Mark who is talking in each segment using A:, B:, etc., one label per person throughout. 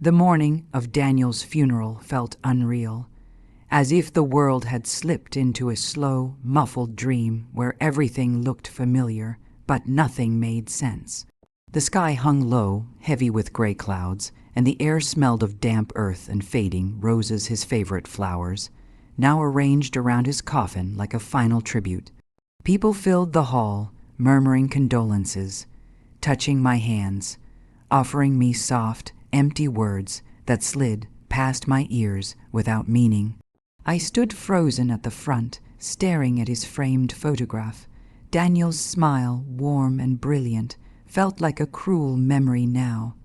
A: The morning of Daniel's funeral felt unreal, as if the world had slipped into a slow, muffled dream where everything looked familiar, but nothing made sense. The sky hung low, heavy with gray clouds, and the air smelled of damp earth and fading roses, his favorite flowers, now arranged around his coffin like a final tribute. People filled the hall, murmuring condolences, touching my hands, offering me soft, empty words that slid past my ears without meaning. I stood frozen at the front, staring at his framed photograph. Daniel's smile, warm and brilliant, felt like a cruel memory now.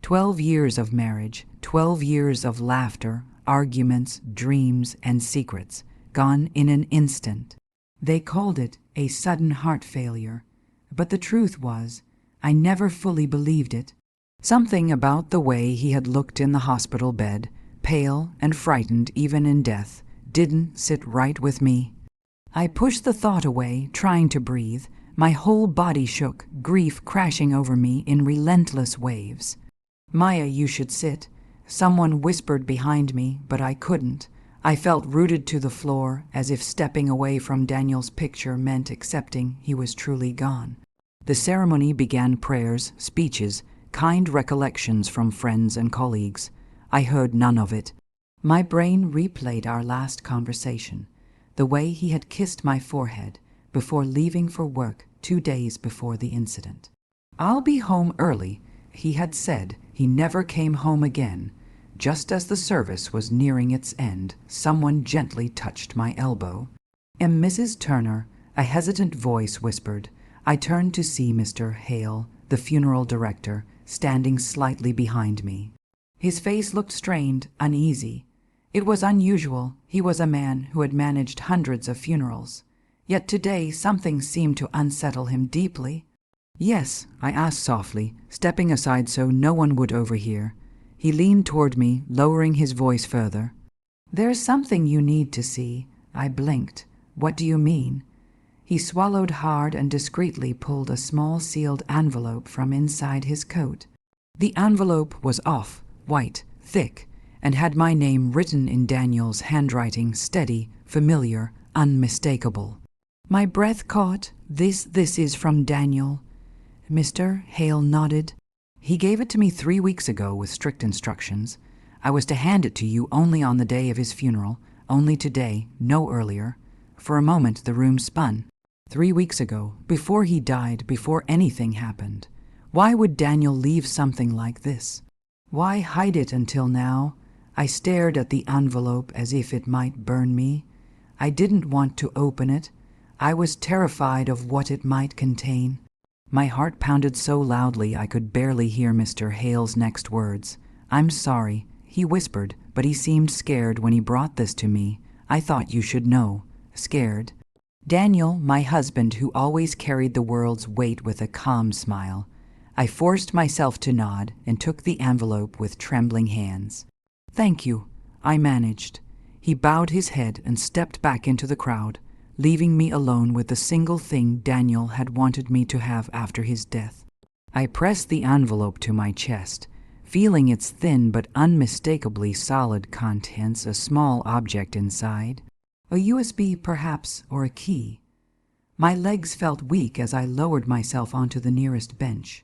A: 12 years of marriage, 12 years of laughter, arguments, dreams, and secrets, gone in an instant. They called it a sudden heart failure, but the truth was, I never fully believed it. Something about the way he had looked in the hospital bed, pale and frightened even in death, didn't sit right with me. I pushed the thought away, trying to breathe. My whole body shook, grief crashing over me in relentless waves. "Maya, you should sit," someone whispered behind me, but I couldn't. I felt rooted to the floor, as if stepping away from Daniel's picture meant accepting he was truly gone. The ceremony began prayers, speeches, kind recollections from friends and colleagues. I heard none of it. My brain replayed our last conversation, the way he had kissed my forehead before leaving for work 2 days before the incident. "I'll be home early," he had said. He never came home again. Just as the service was nearing its end, someone gently touched my elbow. "Mrs. Turner," a hesitant voice whispered. I turned to see Mr. Hale, the funeral director, standing slightly behind me. His face looked strained, uneasy. It was unusual. He was a man who had managed hundreds of funerals. Yet today something seemed to unsettle him deeply. "Yes," I asked softly, stepping aside so no one would overhear. He leaned toward me, lowering his voice further. "There's something you need to see." I blinked. "What do you mean?" He swallowed hard and discreetly pulled a small sealed envelope from inside his coat. The envelope was off, white, thick, and had my name written in Daniel's handwriting, steady, familiar, unmistakable. My breath caught. This is from Daniel." Mr. Hale nodded. "He gave it to me 3 weeks ago with strict instructions. I was to hand it to you only on the day of his funeral, only today, no earlier." For a moment the room spun. 3 weeks ago, before he died, before anything happened. Why would Daniel leave something like this? Why hide it until now? I stared at the envelope as if it might burn me. I didn't want to open it. I was terrified of what it might contain. My heart pounded so loudly I could barely hear Mr. Hale's next words. "I'm sorry," he whispered, "but he seemed scared when he brought this to me. I thought you should know." Scared? Daniel, my husband, who always carried the world's weight with a calm smile. I forced myself to nod and took the envelope with trembling hands. "Thank you," I managed. He bowed his head and stepped back into the crowd, leaving me alone with the single thing Daniel had wanted me to have after his death. I pressed the envelope to my chest, feeling its thin but unmistakably solid contents, a small object inside. A USB, perhaps, or a key. My legs felt weak as I lowered myself onto the nearest bench.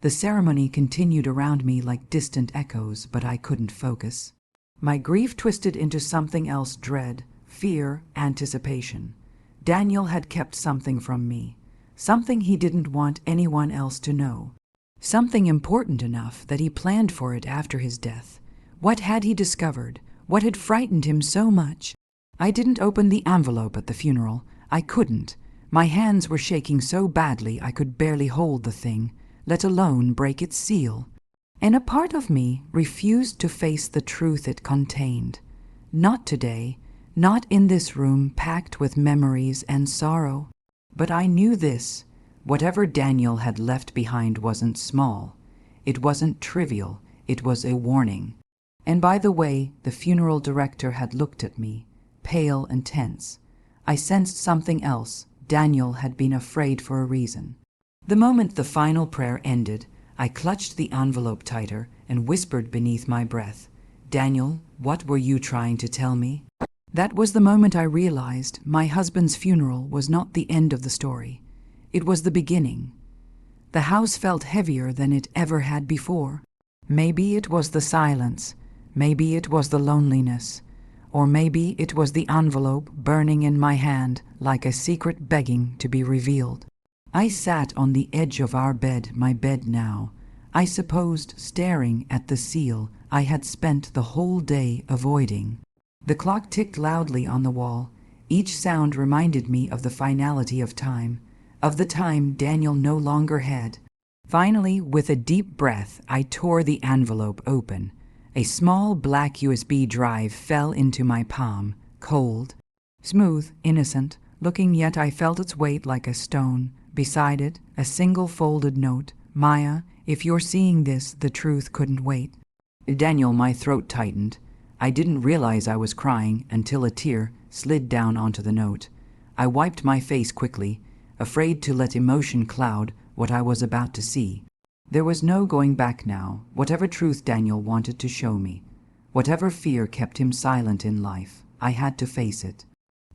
A: The ceremony continued around me like distant echoes, but I couldn't focus. My grief twisted into something else: dread, fear, anticipation. Daniel had kept something from me, something he didn't want anyone else to know, something important enough that he planned for it after his death. What had he discovered? What had frightened him so much? I didn't open the envelope at the funeral. I couldn't. My hands were shaking so badly I could barely hold the thing, let alone break its seal. And a part of me refused to face the truth it contained. Not today, not in this room packed with memories and sorrow. But I knew this: whatever Daniel had left behind wasn't small. It wasn't trivial. It was a warning. And by the way the funeral director had looked at me, pale and tense, I sensed something else. Daniel had been afraid for a reason. The moment the final prayer ended, I clutched the envelope tighter and whispered beneath my breath, "Daniel, what were you trying to tell me?" That was the moment I realized my husband's funeral was not the end of the story. It was the beginning. The house felt heavier than it ever had before. Maybe it was the silence, maybe it was the loneliness, or maybe it was the envelope burning in my hand like a secret begging to be revealed. I sat on the edge of our bed, my bed now, I supposed staring at the seal I had spent the whole day avoiding. The clock ticked loudly on the wall. Each sound reminded me of the finality of time, of the time Daniel no longer had. Finally, with a deep breath, I tore the envelope open. A small black USB drive fell into my palm, cold, smooth, innocent, looking, yet I felt its weight like a stone. Beside it, a single folded note, "Maya, if you're seeing this, the truth couldn't wait." Daniel, my throat tightened. I didn't realize I was crying until a tear slid down onto the note. I wiped my face quickly, afraid to let emotion cloud what I was about to see. There was no going back now, whatever truth Daniel wanted to show me. Whatever fear kept him silent in life, I had to face it.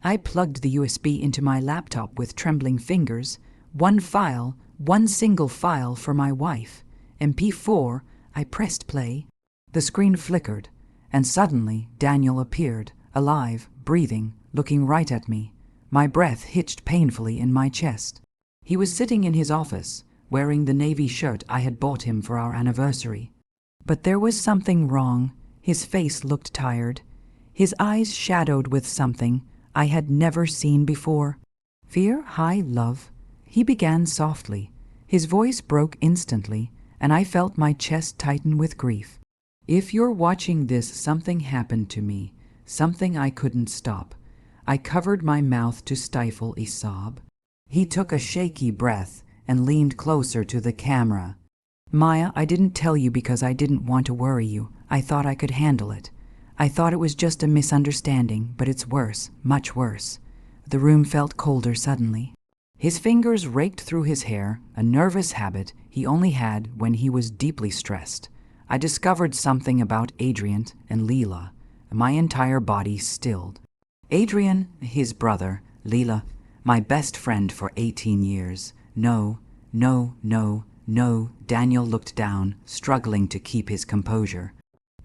A: I plugged the USB into my laptop with trembling fingers. One file, one single file for my wife. MP4, I pressed play. The screen flickered, and suddenly Daniel appeared, alive, breathing, looking right at me. My breath hitched painfully in my chest. He was sitting in his office, wearing the navy shirt I had bought him for our anniversary. But there was something wrong. His face looked tired, his eyes shadowed with something I had never seen before. "Fear, hi, love," he began softly. His voice broke instantly, and I felt my chest tighten with grief. "If you're watching this, something happened to me, something I couldn't stop." I covered my mouth to stifle a sob. He took a shaky breath and leaned closer to the camera. "Maya, I didn't tell you because I didn't want to worry you. I thought I could handle it. I thought it was just a misunderstanding, but it's worse, much worse." The room felt colder suddenly. His fingers raked through his hair, a nervous habit he only had when he was deeply stressed. I discovered something about Adrian and Lila. My entire body stilled. Adrian, his brother, Lila, my best friend for 18 years. No, no, no, no. Daniel looked down, struggling to keep his composure.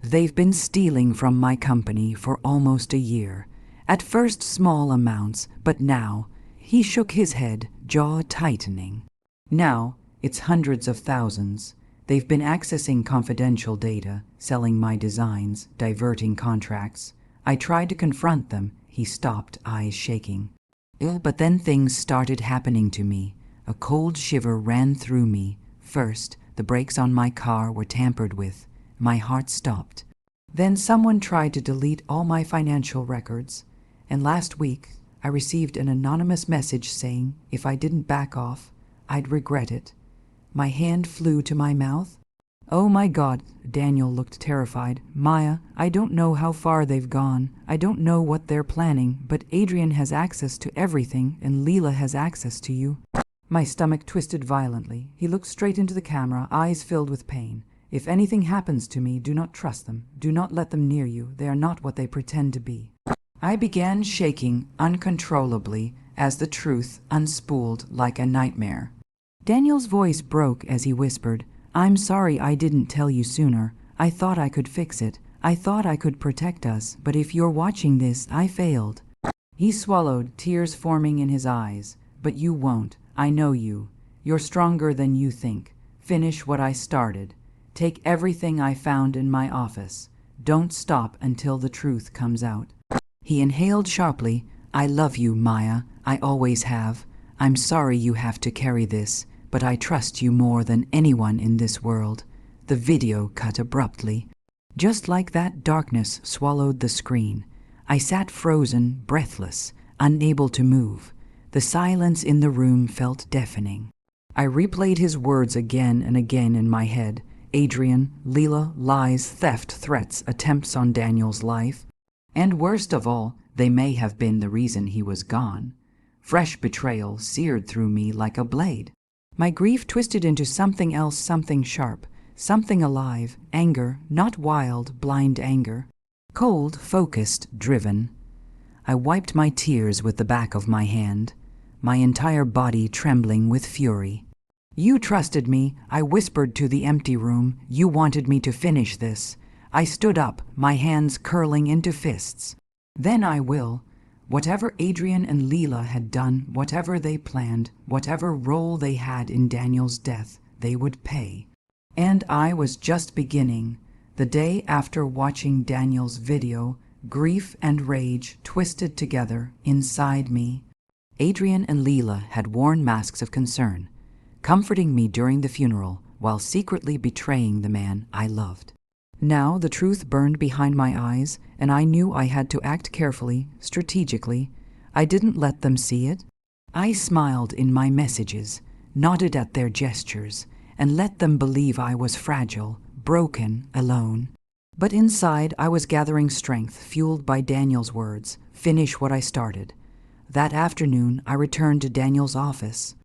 A: "They've been stealing from my company for almost a year. At first small amounts, but now," he shook his head, jaw tightening. "Now, it's hundreds of thousands. They've been accessing confidential data, selling my designs, diverting contracts. I tried to confront them." He stopped, eyes shaking. But then things started happening to me. A cold shiver ran through me. First, the brakes on my car were tampered with. My heart stopped. Then someone tried to delete all my financial records. And last week, I received an anonymous message saying if I didn't back off, I'd regret it. My hand flew to my mouth. "Oh my God," Daniel looked terrified. "Maya, I don't know how far they've gone. I don't know what they're planning, but Adrian has access to everything and Lila has access to you." My stomach twisted violently. He looked straight into the camera, eyes filled with pain. "If anything happens to me, do not trust them. Do not let them near you. They are not what they pretend to be." I began shaking uncontrollably as the truth unspooled like a nightmare. Daniel's voice broke as he whispered, "I'm sorry I didn't tell you sooner. I thought I could fix it. I thought I could protect us, but if you're watching this, I failed." He swallowed, tears forming in his eyes. "But you won't. I know you. You're stronger than you think. Finish what I started. Take everything I found in my office. Don't stop until the truth comes out." He inhaled sharply. "I love you, Maya. I always have. I'm sorry you have to carry this, but I trust you more than anyone in this world." The video cut abruptly. Just like that, darkness swallowed the screen. I sat frozen, breathless, unable to move. The silence in the room felt deafening. I replayed his words again and again in my head. Adrian, Lila, lies, theft, threats, attempts on Daniel's life. And worst of all, they may have been the reason he was gone. Fresh betrayal seared through me like a blade. My grief twisted into something else, something sharp, something alive, anger, not wild, blind anger. Cold, focused, driven. I wiped my tears with the back of my hand, my entire body trembling with fury. You trusted me, I whispered to the empty room. You wanted me to finish this. I stood up, my hands curling into fists. Then I will. Whatever Adrian and Lila had done, whatever they planned, whatever role they had in Daniel's death, they would pay. And I was just beginning. The day after watching Daniel's video, grief and rage twisted together inside me. Adrian and Lila had worn masks of concern, comforting me during the funeral while secretly betraying the man I loved. Now the truth burned behind my eyes, and I knew I had to act carefully, strategically. I didn't let them see it. I smiled in my messages, nodded at their gestures, and let them believe I was fragile, broken, alone. But inside I was gathering strength, fueled by Daniel's words, "Finish what I started." That afternoon I returned to Daniel's office.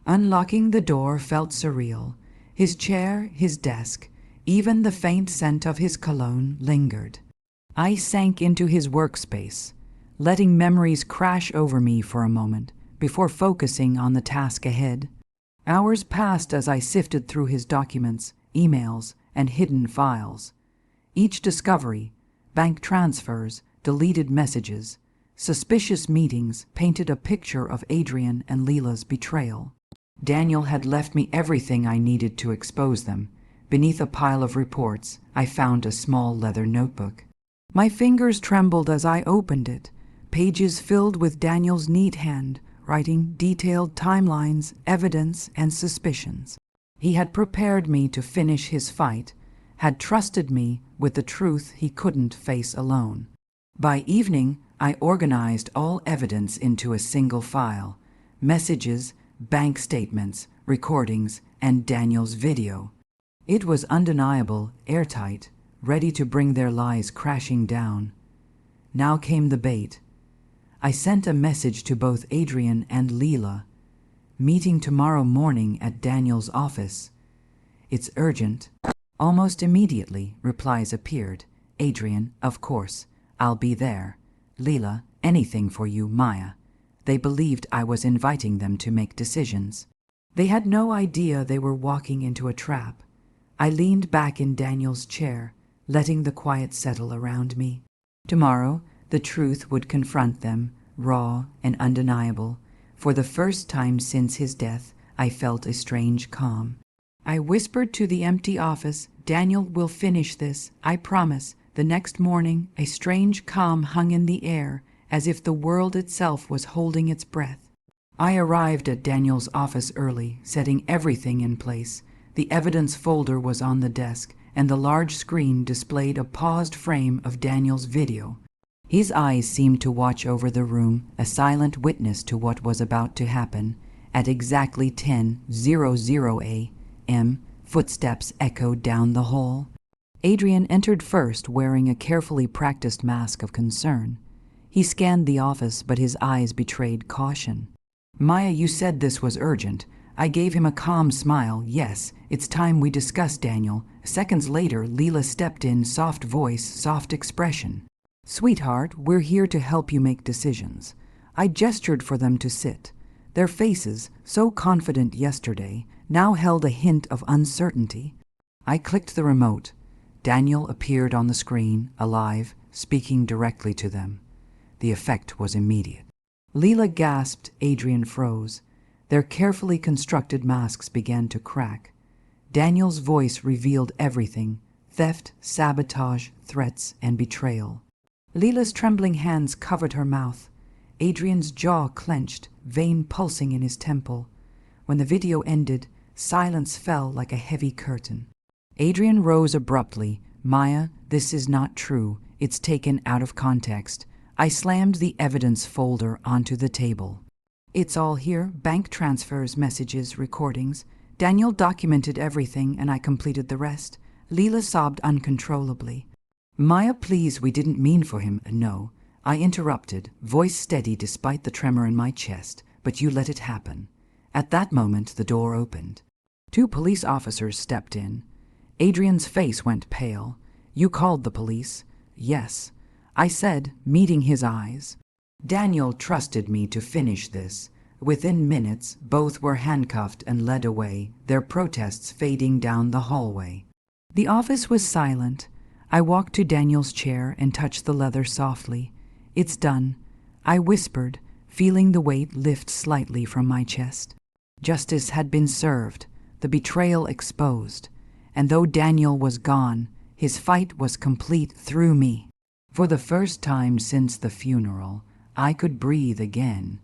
A: Unlocking the door felt surreal. His chair, his desk, even the faint scent of his cologne lingered. I sank into his workspace, letting memories crash over me for a moment before focusing on the task ahead. Hours passed as I sifted through his documents, emails, and hidden files. Each discovery, bank transfers, deleted messages, suspicious meetings painted a picture of Adrian and Lila's betrayal. Daniel had left me everything I needed to expose them. Beneath a pile of reports, I found a small leather notebook. My fingers trembled as I opened it, pages filled with Daniel's neat hand, writing detailed timelines, evidence, and suspicions. He had prepared me to finish his fight, had trusted me with the truth he couldn't face alone. By evening, I organized all evidence into a single file: messages, bank statements, recordings, and Daniel's video. It was undeniable, airtight, ready to bring their lies crashing down. Now came the bait. I sent a message to both Adrian and Lila. "Meeting tomorrow morning at Daniel's office. It's urgent." Almost immediately, replies appeared. Adrian, "Of course, I'll be there." Lila, "Anything for you, Maya." They believed I was inviting them to make decisions. They had no idea they were walking into a trap. I leaned back in Daniel's chair, letting the quiet settle around me. Tomorrow, the truth would confront them, raw and undeniable. For the first time since his death, I felt a strange calm. I whispered to the empty office, "Daniel will finish this, I promise." The next morning, a strange calm hung in the air, as if the world itself was holding its breath. I arrived at Daniel's office early, setting everything in place. The evidence folder was on the desk, and the large screen displayed a paused frame of Daniel's video. His eyes seemed to watch over the room, a silent witness to what was about to happen. At exactly 10:00 a.m., footsteps echoed down the hall. Adrian entered first, wearing a carefully practiced mask of concern. He scanned the office, but his eyes betrayed caution. "Maya, you said this was urgent." I gave him a calm smile. "Yes, it's time we discuss, Daniel." Seconds later, Lila stepped in, soft voice, soft expression. "Sweetheart, we're here to help you make decisions." I gestured for them to sit. Their faces, so confident yesterday, now held a hint of uncertainty. I clicked the remote. Daniel appeared on the screen, alive, speaking directly to them. The effect was immediate. Lila gasped. Adrian froze. Their carefully constructed masks began to crack. Daniel's voice revealed everything: theft, sabotage, threats, and betrayal. Lila's trembling hands covered her mouth. Adrian's jaw clenched, vein pulsing in his temple. When the video ended, silence fell like a heavy curtain. Adrian rose abruptly. "Maya, this is not true. It's taken out of context." I slammed the evidence folder onto the table. "It's all here: bank transfers, messages, recordings. Daniel documented everything, and I completed the rest." Lila sobbed uncontrollably. "Maya, please, we didn't mean for him." "No," I interrupted, voice steady despite the tremor in my chest, "but you let it happen." At that moment, the door opened. 2 police officers stepped in. Adrian's face went pale. "You called the police?" "Yes," I said, meeting his eyes. Daniel trusted me to finish this. Within minutes, both were handcuffed and led away, their protests fading down the hallway. The office was silent. I walked to Daniel's chair and touched the leather softly. "It's done," I whispered, feeling the weight lift slightly from my chest. Justice had been served, the betrayal exposed, and though Daniel was gone, his fight was complete through me. For the first time since the funeral, I could breathe again,